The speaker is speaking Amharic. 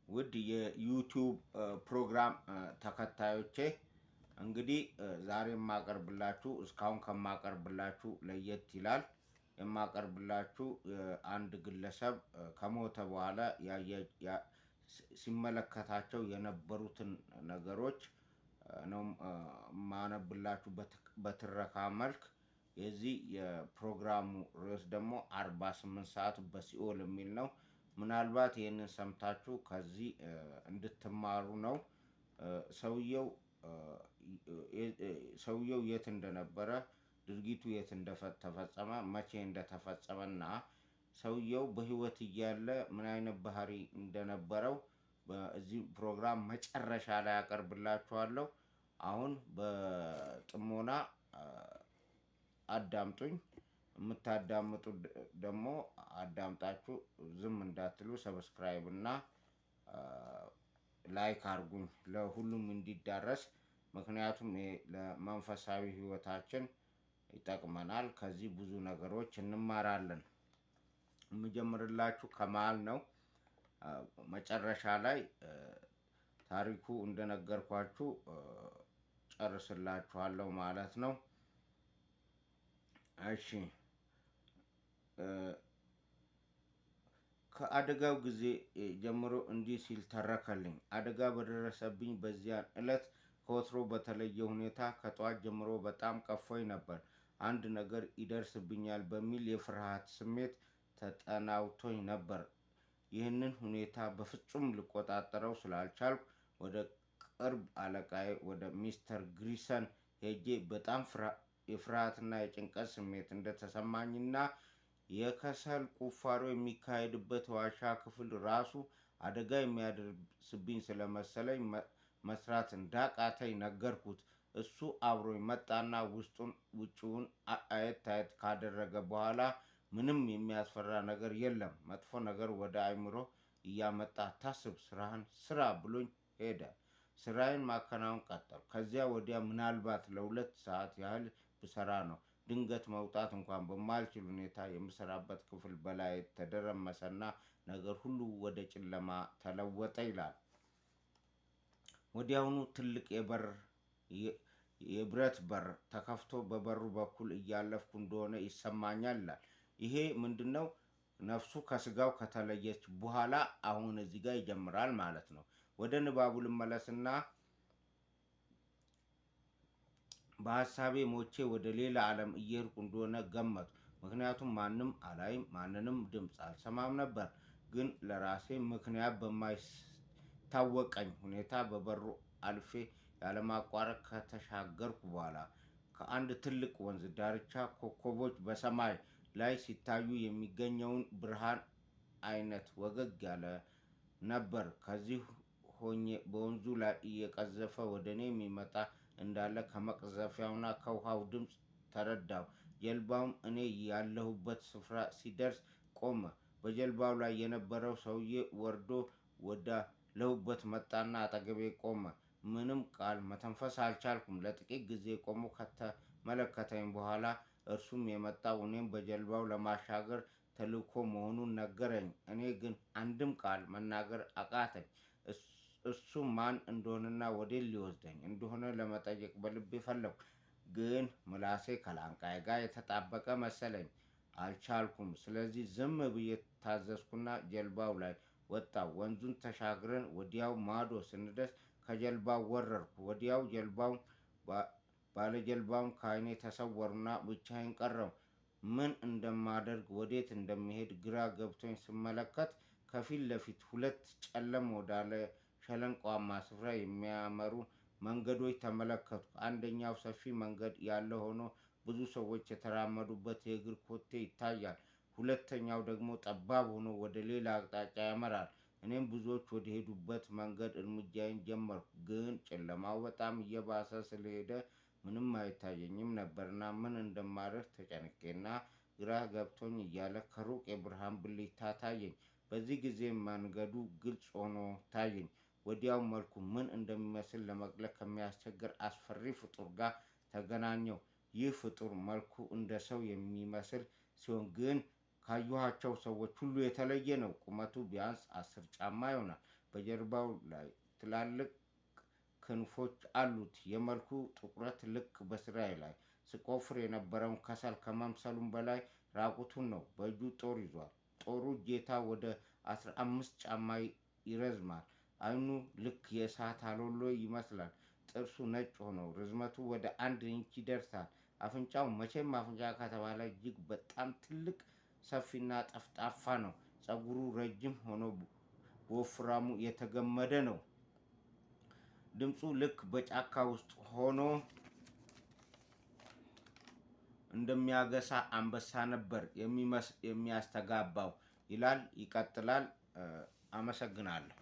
ውድ የዩቲዩብ ፕሮግራም ተከታዮቼ እንግዲህ ዛሬ የማቀርብላችሁ እስካሁን ከማቀርብላችሁ ለየት ይላል። የማቀርብላችሁ አንድ ግለሰብ ከሞተ በኋላ ሲመለከታቸው የነበሩትን ነገሮች ነው ማነብላችሁ በትረካ መልክ። የዚህ የፕሮግራሙ ርዕስ ደግሞ 48 ሰዓት በሲኦል የሚል ነው። ምናልባት ይህንን ሰምታችሁ ከዚህ እንድትማሩ ነው። ሰውየው የት እንደነበረ፣ ድርጊቱ የት እንደተፈጸመ፣ መቼ እንደተፈጸመና ሰውየው በሕይወት እያለ ምን አይነት ባህሪ እንደነበረው በዚህ ፕሮግራም መጨረሻ ላይ አቀርብላችኋለሁ። አሁን በጥሞና አዳምጡኝ። የምታዳምጡ ደግሞ አዳምጣችሁ ዝም እንዳትሉ ሰብስክራይብ እና ላይክ አርጉኝ ለሁሉም እንዲዳረስ። ምክንያቱም ለመንፈሳዊ ህይወታችን ይጠቅመናል። ከዚህ ብዙ ነገሮች እንማራለን። የምጀምርላችሁ ከመሃል ነው። መጨረሻ ላይ ታሪኩ እንደነገርኳችሁ ጨርስላችኋለሁ ማለት ነው። እሺ። ከአደጋው ጊዜ ጀምሮ እንዲህ ሲል ተረከልኝ። አደጋ በደረሰብኝ በዚያን ዕለት ከወትሮ በተለየ ሁኔታ ከጠዋት ጀምሮ በጣም ቀፎኝ ነበር። አንድ ነገር ይደርስብኛል በሚል የፍርሃት ስሜት ተጠናውቶኝ ነበር። ይህንን ሁኔታ በፍጹም ልቆጣጠረው ስላልቻልኩ ወደ ቅርብ አለቃዬ ወደ ሚስተር ግሪሰን ሄጄ በጣም የፍርሃትና የጭንቀት ስሜት እንደተሰማኝና የከሰል ቁፋሮ የሚካሄድበት ዋሻ ክፍል ራሱ አደጋ የሚያደርስብኝ ስለመሰለኝ መስራት እንዳቃተኝ ነገርኩት። እሱ አብሮኝ መጣና ውጭውን አየት አየት ካደረገ በኋላ ምንም የሚያስፈራ ነገር የለም፣ መጥፎ ነገር ወደ አእምሮ እያመጣ አታስብ፣ ስራህን ስራ ብሎኝ ሄደ። ስራዬን ማከናወን ቀጠልኩ። ከዚያ ወዲያ ምናልባት ለሁለት ሰዓት ያህል ብሰራ ነው። ድንገት መውጣት እንኳን በማልችል ሁኔታ የምሰራበት ክፍል በላይ ተደረመሰና ነገር ሁሉ ወደ ጨለማ ተለወጠ ይላል። ወዲያውኑ ትልቅ የብረት በር ተከፍቶ በበሩ በኩል እያለፍኩ እንደሆነ ይሰማኛል ይላል። ይሄ ምንድነው? ነፍሱ ከስጋው ከተለየች በኋላ አሁን እዚህ ጋር ይጀምራል ማለት ነው። ወደ ንባቡ ልመለስና በሀሳቤ ሞቼ ወደ ሌላ ዓለም እየሄድኩ እንደሆነ ገመቱ። ምክንያቱም ማንም አላይም፣ ማንንም ድምፅ አልሰማም ነበር። ግን ለራሴ ምክንያት በማይታወቀኝ ሁኔታ በበሩ አልፌ ያለማቋረጥ ከተሻገርኩ በኋላ ከአንድ ትልቅ ወንዝ ዳርቻ ኮከቦች በሰማይ ላይ ሲታዩ የሚገኘውን ብርሃን አይነት ወገግ ያለ ነበር። ከዚህ ሆኜ በወንዙ ላይ እየቀዘፈ ወደ እኔ የሚመጣ እንዳለ ከመቅዘፊያውና ከውሃው ድምፅ ተረዳሁ። ጀልባውም እኔ ያለሁበት ስፍራ ሲደርስ ቆመ። በጀልባው ላይ የነበረው ሰውዬ ወርዶ ወዳለሁበት መጣና አጠገቤ ቆመ። ምንም ቃል መተንፈስ አልቻልኩም። ለጥቂት ጊዜ ቆሞ ከተመለከተኝ በኋላ እርሱም የመጣው እኔም በጀልባው ለማሻገር ተልእኮ መሆኑን ነገረኝ። እኔ ግን አንድም ቃል መናገር አቃተኝ። እሱ ማን እንደሆነና ወዴት ሊወስደኝ እንደሆነ ለመጠየቅ በልቤ ፈለግኩ። ግን ምላሴ ከላንቃዬ ጋር የተጣበቀ መሰለኝ። አልቻልኩም። ስለዚህ ዝም ብዬ ታዘዝኩና ጀልባው ላይ ወጣው። ወንዙን ተሻግረን ወዲያው ማዶ ስንደርስ ከጀልባው ወረድኩ። ወዲያው ባለጀልባውን ከዓይኔ ተሰወሩና ብቻዬን ቀረው። ምን እንደማደርግ ወዴት እንደሚሄድ ግራ ገብቶኝ ስመለከት ከፊት ለፊት ሁለት ጨለም ወዳለ ሸለንቋማ ስፍራ የሚያመሩ መንገዶች ተመለከትኩ። አንደኛው ሰፊ መንገድ ያለ ሆኖ ብዙ ሰዎች የተራመዱበት የእግር ኮቴ ይታያል። ሁለተኛው ደግሞ ጠባብ ሆኖ ወደ ሌላ አቅጣጫ ያመራል። እኔም ብዙዎች ወደ ሄዱበት መንገድ እርምጃዬን ጀመርኩ። ግን ጨለማው በጣም እየባሰ ስለሄደ ምንም አይታየኝም ነበርና ምን እንደማደርግ ተጨንቄና ግራ ገብቶኝ እያለ ከሩቅ የብርሃን ብልጭታ ታየኝ። በዚህ ጊዜ መንገዱ ግልጽ ሆኖ ታየኝ። ወዲያው መልኩ ምን እንደሚመስል ለመግለጽ ከሚያስቸግር አስፈሪ ፍጡር ጋር ተገናኘው። ይህ ፍጡር መልኩ እንደ ሰው የሚመስል ሲሆን ግን ካየኋቸው ሰዎች ሁሉ የተለየ ነው። ቁመቱ ቢያንስ 10 ጫማ ይሆናል። በጀርባው ላይ ትላልቅ ክንፎች አሉት። የመልኩ ጥቁረት ልክ በስራዬ ላይ ስቆፍር የነበረውን ከሰል ከመምሰሉም በላይ ራቁቱን ነው። በእጁ ጦር ይዟል። ጦሩ እጀታ ወደ 15 ጫማ ይረዝማል። አይኑ ልክ የእሳት አሎሎ ይመስላል። ጥርሱ ነጭ ሆኖ ርዝመቱ ወደ 1 ኢንች ይደርሳል። አፍንጫው መቼም አፍንጫ ከተባለ እጅግ በጣም ትልቅ ሰፊና ጠፍጣፋ ነው። ፀጉሩ ረጅም ሆኖ በወፍራሙ የተገመደ ነው። ድምፁ ልክ በጫካ ውስጥ ሆኖ እንደሚያገሳ አንበሳ ነበር የሚያስተጋባው ይላል። ይቀጥላል። አመሰግናለሁ።